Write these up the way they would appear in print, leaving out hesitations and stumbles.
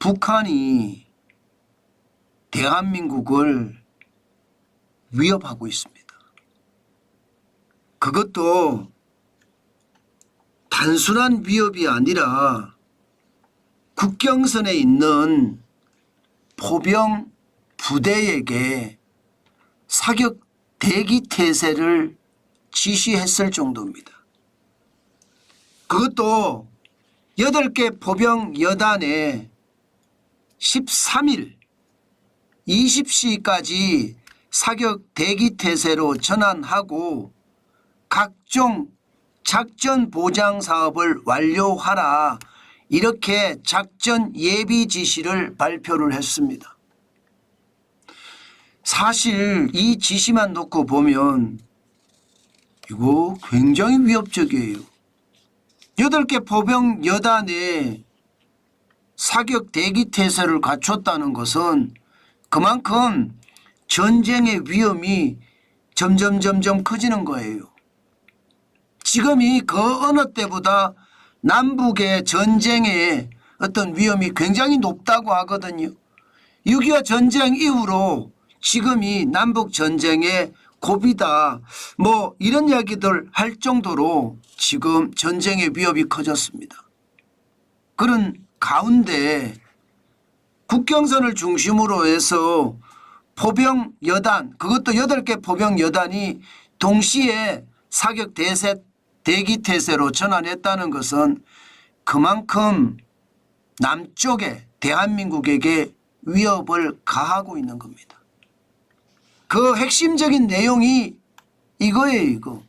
북한이 대한민국을 위협하고 있습니다. 그것도 단순한 위협이 아니라 국경선에 있는 포병 부대에게 사격 대기 태세를 지시했을 정도입니다. 그것도 8개 포병 여단에 13일 20시까지 사격 대기 태세로 전환하고 각종 작전 보장 사업을 완료하라, 이렇게 작전 예비 지시를 발표를 했습니다. 사실 이 지시만 놓고 보면 이거 굉장히 위협적이에요. 8개 포병 여단에 사격 대기 태세를 갖췄다는 것은 그만큼 전쟁의 위험이 점점 커지는 거예요. 지금이 그 어느 때보다 남북의 전쟁의 어떤 위험이 굉장히 높다고 하거든요. 6.25 전쟁 이후로 지금이 남북 전쟁의 고비다, 뭐 이런 이야기들 할 정도로 지금 전쟁의 위협이 커졌습니다. 그런 가운데 국경선을 중심으로 해서 포병 여단, 그것도 8개 포병 여단이 동시에 사격 대기 태세로 전환했다는 것은 그만큼 남쪽에 대한민국에게 위협을 가하고 있는 겁니다. 그 핵심적인 내용이 이거예요. 이거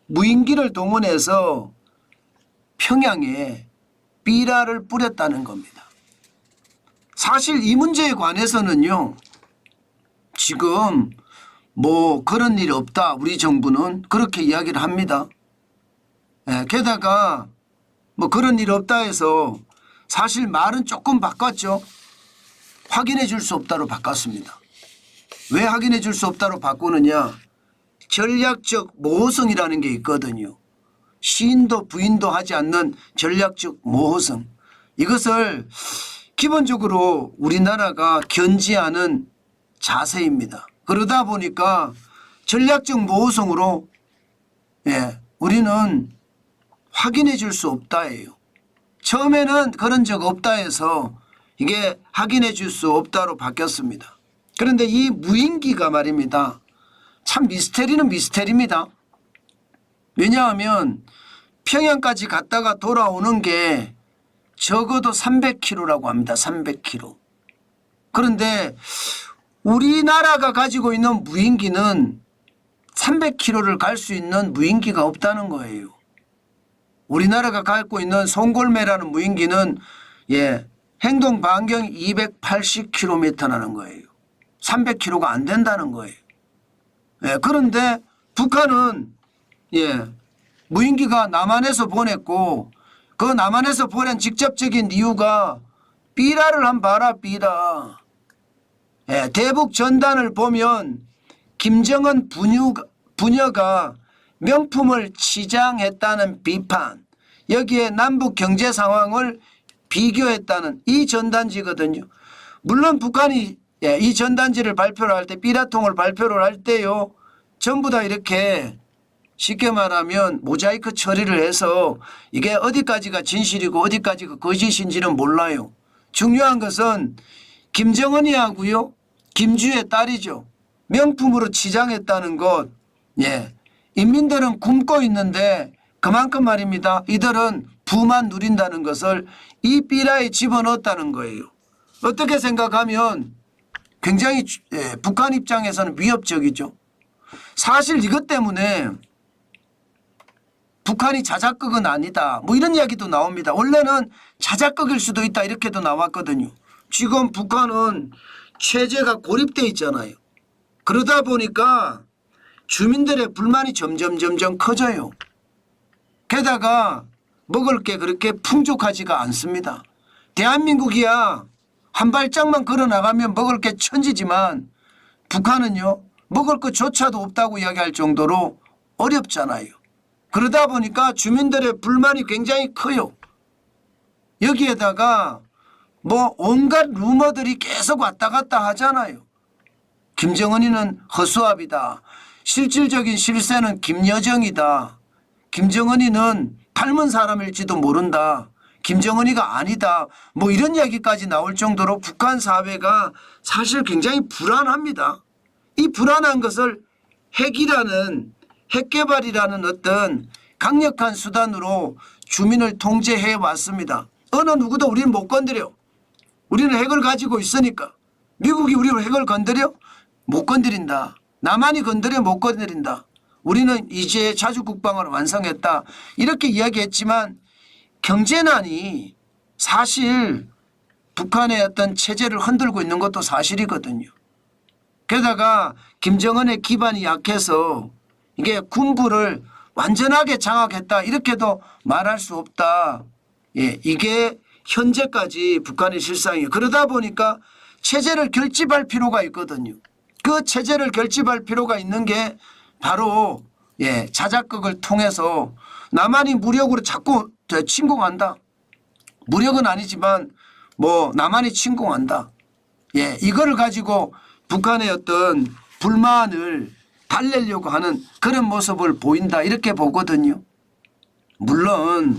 무인기를 동원해서 평양에 삐라를 뿌렸다는 겁니다. 사실 이 문제에 관해서는요, 지금 뭐 그런 일이 없다, 우리 정부는 그렇게 이야기를 합니다. 게다가 뭐 그런 일 없다 해서 사실 말은 조금 바꿨죠. 확인해 줄 수 없다로 바꿨습니다. 왜 확인해 줄 수 없다로 바꾸느냐, 전략적 모호성이라는 게 있거든요. 시인도 부인도 하지 않는 전략적 모호성, 이것을 기본적으로 우리나라가 견지하는 자세입니다. 그러다 보니까 전략적 모호성으로 우리는 확인해 줄 수 없다예요. 처음에는 그런 적 없다 해서 이게 확인해 줄 수 없다로 바뀌었습니다. 그런데 이 무인기가 말입니다, 참 미스테리는 미스테리입니다. 왜냐하면 평양까지 갔다가 돌아오는 게 적어도 300km라고 합니다. 300km. 그런데 우리나라가 가지고 있는 무인기는 300km를 갈 수 있는 무인기가 없다는 거예요. 우리나라가 갖고 있는 송골매라는 무인기는 행동 반경이 280km라는 거예요. 300km가 안 된다는 거예요. 그런데 북한은 무인기가 남한에서 보냈고, 그 남한에서 보낸 직접적인 이유가 삐라를 한번 봐라, 삐라. 대북 전단을 보면 김정은 부녀가 명품을 치장했다는 비판, 여기에 남북 경제 상황을 비교했다는 이 전단지거든요. 물론 북한이 이 전단지를 발표를 할 때, 삐라통을 발표를 할 때요, 전부 다 이렇게 쉽게 말하면 모자이크 처리를 해서 이게 어디까지가 진실이고 어디까지가 거짓인지는 몰라요. 중요한 것은 김정은이하고요, 김주의 딸이죠, 명품으로 치장했다는 것. 인민들은 굶고 있는데 그만큼 말입니다, 이들은 부만 누린다는 것을 이 삐라에 집어넣었다는 거예요. 어떻게 생각하면 굉장히 북한 입장에서는 위협적이죠. 사실 이것 때문에 북한이 자작극은 아니다, 뭐 이런 이야기도 나옵니다. 원래는 자작극일 수도 있다, 이렇게도 나왔거든요. 지금 북한은 체제가 고립돼 있잖아요. 그러다 보니까 주민들의 불만이 점점 커져요. 게다가 먹을 게 그렇게 풍족하지가 않습니다. 대한민국이야 한 발짝만 걸어 나가면 먹을 게 천지지만 북한은요, 먹을 것조차도 없다고 이야기할 정도로 어렵잖아요. 그러다 보니까 주민들의 불만이 굉장히 커요. 여기에다가 뭐 온갖 루머들이 계속 왔다 갔다 하잖아요. 김정은이는 허수아비다. 실질적인 실세는 김여정이다. 김정은이는 닮은 사람일지도 모른다. 김정은이가 아니다. 뭐 이런 이야기까지 나올 정도로 북한 사회가 사실 굉장히 불안합니다. 이 불안한 것을 핵 개발이라는 어떤 강력한 수단으로 주민을 통제해 왔습니다. 어느 누구도 우리는 못 건드려. 우리는 핵을 가지고 있으니까. 미국이 우리를 핵을 건드려? 못 건드린다. 남한이 건드려 못 건드린다. 우리는 이제 자주국방을 완성했다. 이렇게 이야기했지만 경제난이 사실 북한의 어떤 체제를 흔들고 있는 것도 사실이거든요. 게다가 김정은의 기반이 약해서 이게 군부를 완전하게 장악했다 이렇게도 말할 수 없다. 예, 이게 현재까지 북한의 실상이에요. 그러다 보니까 체제를 결집할 필요가 있거든요. 그 체제를 결집할 필요가 있는 게 바로 자작극을 통해서 남한이 무력으로 자꾸 침공한다. 무력은 아니지만 뭐 남한이 침공한다. 이거를 가지고 북한의 어떤 불만을 달래려고 하는 그런 모습을 보인다 이렇게 보거든요. 물론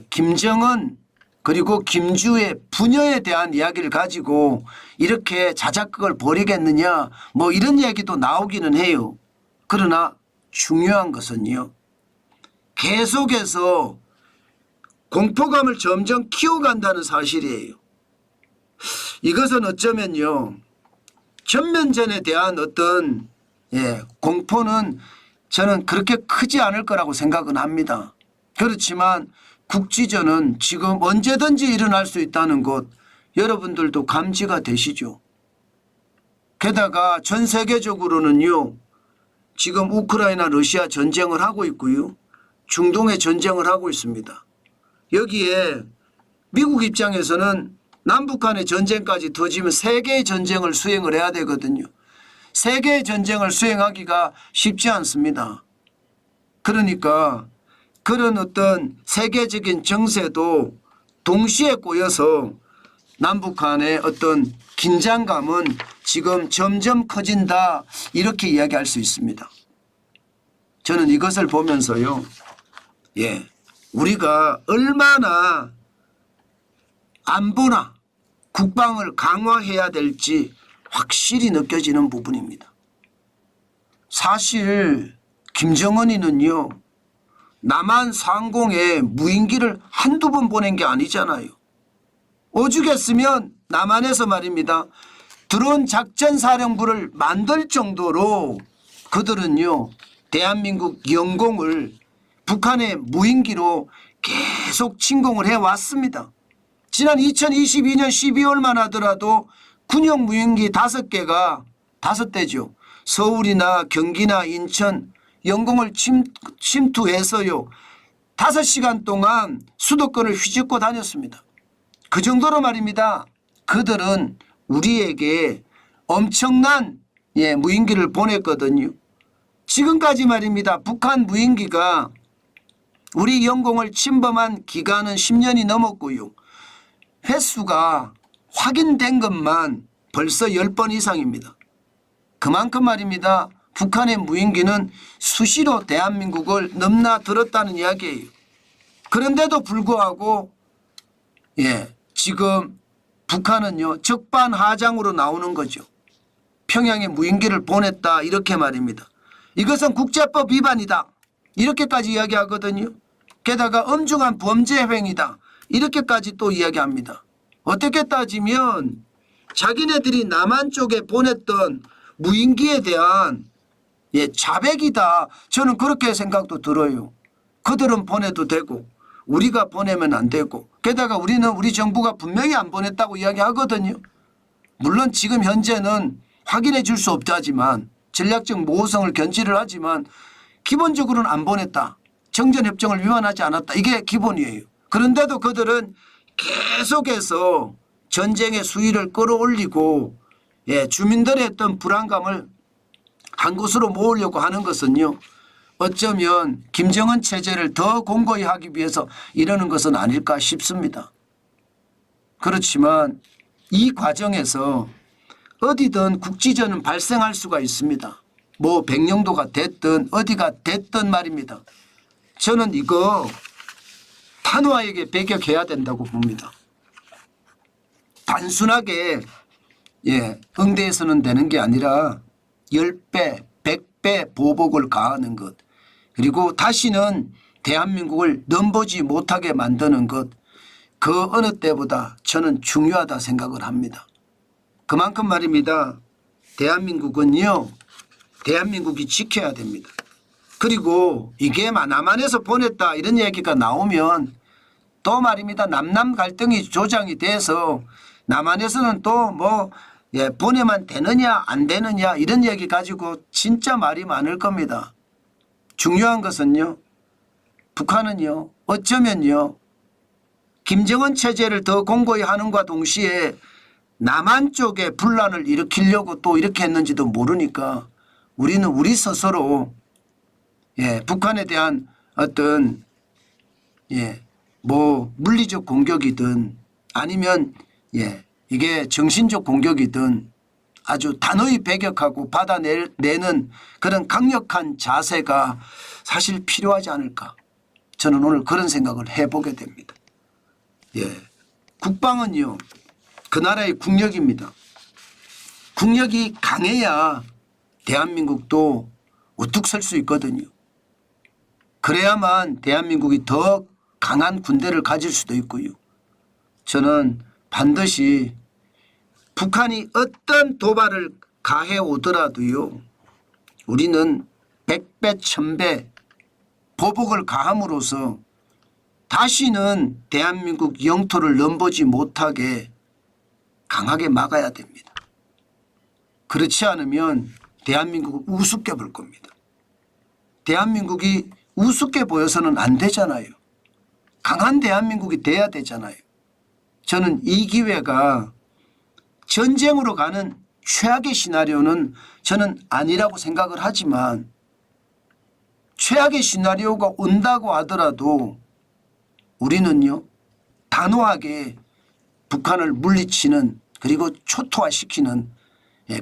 김정은 그리고 김주의 부녀에 대한 이야기를 가지고 이렇게 자작극을 벌이겠느냐 뭐 이런 이야기도 나오기는 해요. 그러나 중요한 것은요. 계속해서 공포감을 점점 키워간다는 사실이에요. 이것은 어쩌면요. 전면전에 대한 어떤 공포는 저는 그렇게 크지 않을 거라고 생각은 합니다. 그렇지만 국지전은 지금 언제든지 일어날 수 있다는 것 여러분들도 감지가 되시죠. 게다가 전 세계적으로는요. 지금 우크라이나 러시아 전쟁을 하고 있고요. 중동의 전쟁을 하고 있습니다. 여기에 미국 입장에서는 남북한의 전쟁까지 터지면 세계의 전쟁을 수행을 해야 되거든요. 세계의 전쟁을 수행하기가 쉽지 않습니다. 그러니까 그런 어떤 세계적인 정세도 동시에 꼬여서 남북한의 어떤 긴장감은 지금 점점 커진다 이렇게 이야기할 수 있습니다. 저는 이것을 보면서요. 우리가 얼마나 안보나 국방을 강화해야 될지 확실히 느껴지는 부분입니다. 사실 김정은이는요. 남한 상공에 무인기를 한두 번 보낸 게 아니잖아요. 오죽했으면 남한에서 말입니다. 드론 작전사령부를 만들 정도로 그들은요. 대한민국 영공을 북한의 무인기로 계속 침공을 해왔습니다. 지난 2022년 12월만 하더라도 군용 무인기 5대죠. 서울이나 경기나 인천 영공을 침투해서요. 5시간 동안 수도권을 휘젓고 다녔습니다. 그 정도로 말입니다. 그들은 우리에게 엄청난 무인기를 보냈거든요. 지금까지 말입니다. 북한 무인기가 우리 영공을 침범한 기간은 10년이 넘었고요. 횟수가 확인된 것만 벌써 10번 이상입니다. 그만큼 말입니다. 북한의 무인기는 수시로 대한민국을 넘나들었다는 이야기예요. 그런데도 불구하고 지금 북한은요. 적반하장으로 나오는 거죠. 평양에 무인기를 보냈다 이렇게 말입니다. 이것은 국제법 위반이다. 이렇게까지 이야기하거든요. 게다가 엄중한 범죄 행위다. 이렇게까지 또 이야기합니다. 어떻게 따지면 자기네들이 남한 쪽에 보냈던 무인기에 대한 자백이다. 저는 그렇게 생각도 들어요. 그들은 보내도 되고 우리가 보내면 안 되고 게다가 우리는 우리 정부가 분명히 안 보냈다고 이야기하거든요. 물론 지금 현재는 확인해 줄 수 없다지만 전략적 모호성을 견지를 하지만 기본적으로는 안 보냈다. 정전협정을 위반하지 않았다. 이게 기본이에요. 그런데도 그들은 계속해서 전쟁의 수위를 끌어올리고 주민들의 어떤 불안감을 한 곳으로 모으려고 하는 것은요. 어쩌면 김정은 체제를 더 공고히 하기 위해서 이러는 것은 아닐까 싶습니다. 그렇지만 이 과정에서 어디든 국지전은 발생할 수가 있습니다. 뭐 백령도가 됐든 어디가 됐든 말입니다. 저는 이거 탄화에게 배격해야 된다고 봅니다. 단순하게 응대해서는 되는 게 아니라 10배, 100배 보복을 가하는 것, 그리고 다시는 대한민국을 넘보지 못하게 만드는 것, 그 어느 때보다 저는 중요하다 생각을 합니다. 그만큼 말입니다. 대한민국은요, 대한민국이 지켜야 됩니다. 그리고 이게 남한에서 보냈다 이런 얘기가 나오면 또 말입니다. 남남 갈등이 조장이 돼서 남한에서는 또 뭐 보내면 되느냐 안 되느냐 이런 얘기 가지고 진짜 말이 많을 겁니다. 중요한 것은요, 북한은요 어쩌면요 김정은 체제를 더 공고히 하는과 동시에 남한 쪽에 분란을 일으키려고 또 이렇게 했는지도 모르니까 우리는 우리 스스로 북한에 대한 어떤 뭐 물리적 공격이든 아니면 이게 정신적 공격이든 아주 단호히 배격하고 받아내는 그런 강력한 자세가 사실 필요하지 않을까. 저는 오늘 그런 생각을 해보게 됩니다. 국방은요 그 나라의 국력입니다. 국력이 강해야 대한민국도 우뚝 설 수 있거든요. 그래야만 대한민국이 더 강한 군대를 가질 수도 있고요. 저는 반드시 북한이 어떤 도발을 가해 오더라도요, 우리는 100배, 1000배 보복을 가함으로써 다시는 대한민국 영토를 넘보지 못하게 강하게 막아야 됩니다. 그렇지 않으면 대한민국을 우습게 볼 겁니다. 대한민국이 우습게 보여서는 안 되잖아요. 강한 대한민국이 돼야 되잖아요. 저는 이 기회가 전쟁으로 가는 최악의 시나리오는 저는 아니라고 생각을 하지만 최악의 시나리오가 온다고 하더라도 우리는요 단호하게 북한을 물리치는 그리고 초토화시키는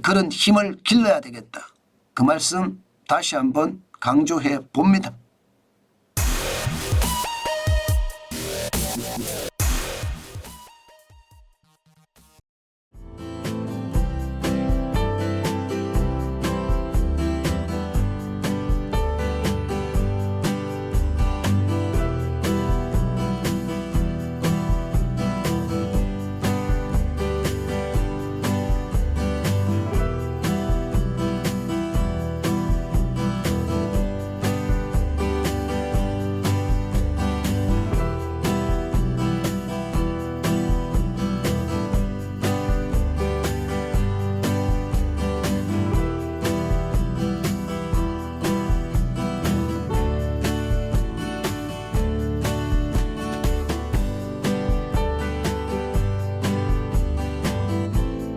그런 힘을 길러야 되겠다. 그 말씀 다시 한번 강조해 봅니다.